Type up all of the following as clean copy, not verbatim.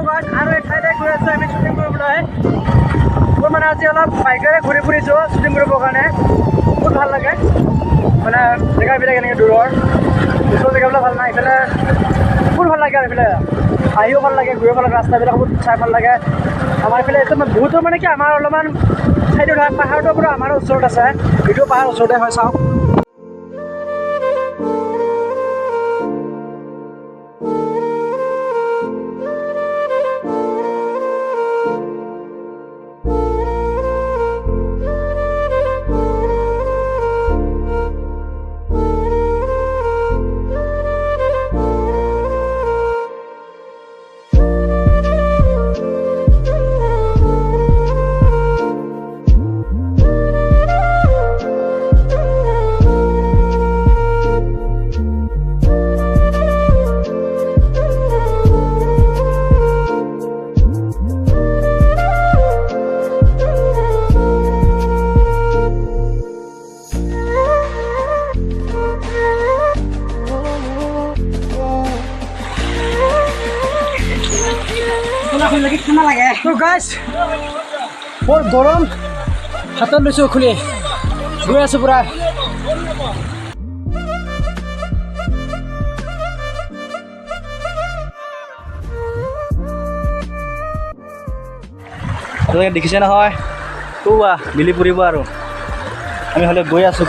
Guys আৰু এই ঠাইতে গৈ আছোঁ আমি শ্বুটিং কৰিবলৈ মই মানে আজি অলপ বাইকেৰে ঘূৰি ফুৰিছোঁ শ্বুটিং কৰিবৰ কাৰণে বহুত ভাল লাগে মানে জেগাবিলাক এনেকৈ দূৰৰ ওচৰৰ জেগাবিলাক ভাল নাই এইফালে বহুত ভাল লাগে আৰু এইফালে আহিও ভাল লাগে ঘূৰিব ভাল লাগে ৰাস্তাবিলাক বহুত চাই ভাল লাগে আমাৰ এইফালে এইটো বহুতো মানে কি আমাৰ অলপমান ঠাইটো ধৰক পাহাৰটোৰ পৰা আমাৰ ওচৰত আছে এইটো পাহাৰ ওচৰতে হয় চাওক তো গাইজ বৰ গৰম হাতত লৈছোঁ খুলি গৈ আছোঁ পূৰা দেখিছে নহয় কোৱা মিলি পৰিব আৰু আমি হ'লে গৈ আছোঁ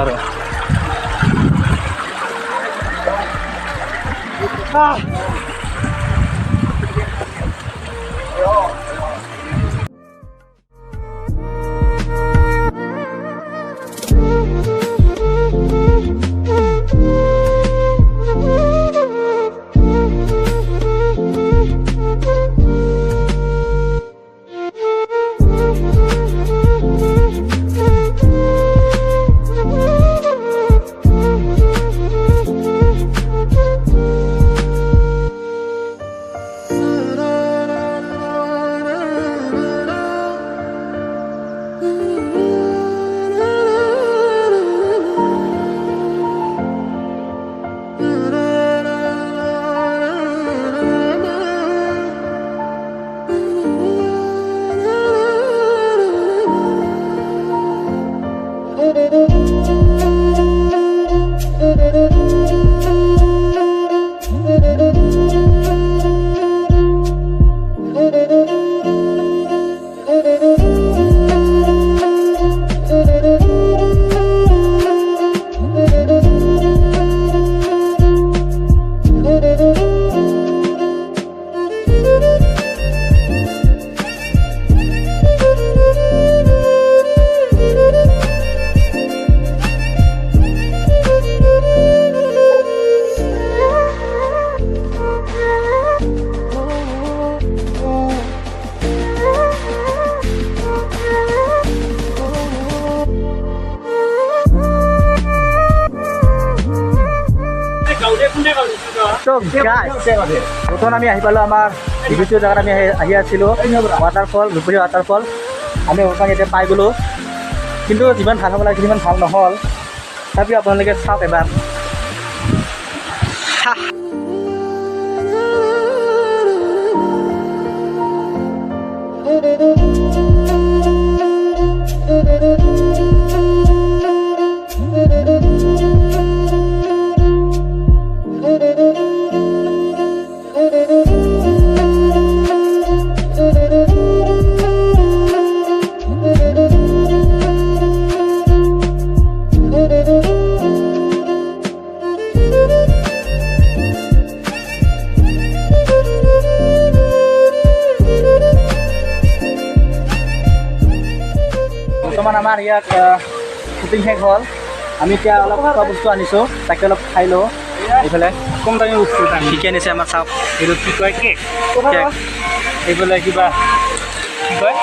আৰু প্ৰথম আমি আহি পালোঁ আমাৰ ডিভিটিও জেগাত আমি আহি আছিলোঁ ৱাটাৰফল ৰূপহী ৱাটাৰফল আমি ওচৰত এতিয়া পাই গ'লোঁ কিন্তু যিমান ভাল হ'ব লাগে সিমান ভাল নহ'ল তথাপিও আপোনালোকে চাওক এবাৰ বৰ্তমান আমাৰ ইয়াত শ্বুটিং শেষ হ'ল আমি এতিয়া অলপ খোৱা বস্তু আনিছোঁ তাকে অলপ খাই লওঁ এইফালে কম দামী বস্তু শিকি আনিছে আমাৰ চাওক এইটো কি কয় কেক এইফালে কিবা কি কয়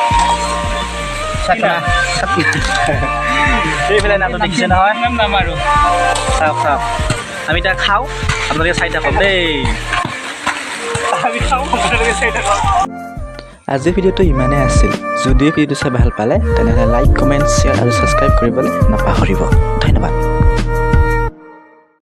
এইফালে নামটো দেখিছে নহয় নাম আৰু চাওক আমি এতিয়া খাওঁ আপোনালোকে চাই থাকক দেই আমি খাওঁ আপোনালোকে চাই থাকক আজিৰ ভিডিঅ'টো ইমানেই আছিল যদি ভিডিঅ'টো চাই ভাল পালে তেনেহ'লে লাইক কমেণ্ট শ্বেয়াৰ আৰু ছাবস্ক্ৰাইব কৰিবলৈ নাপাহৰিব ধন্যবাদ।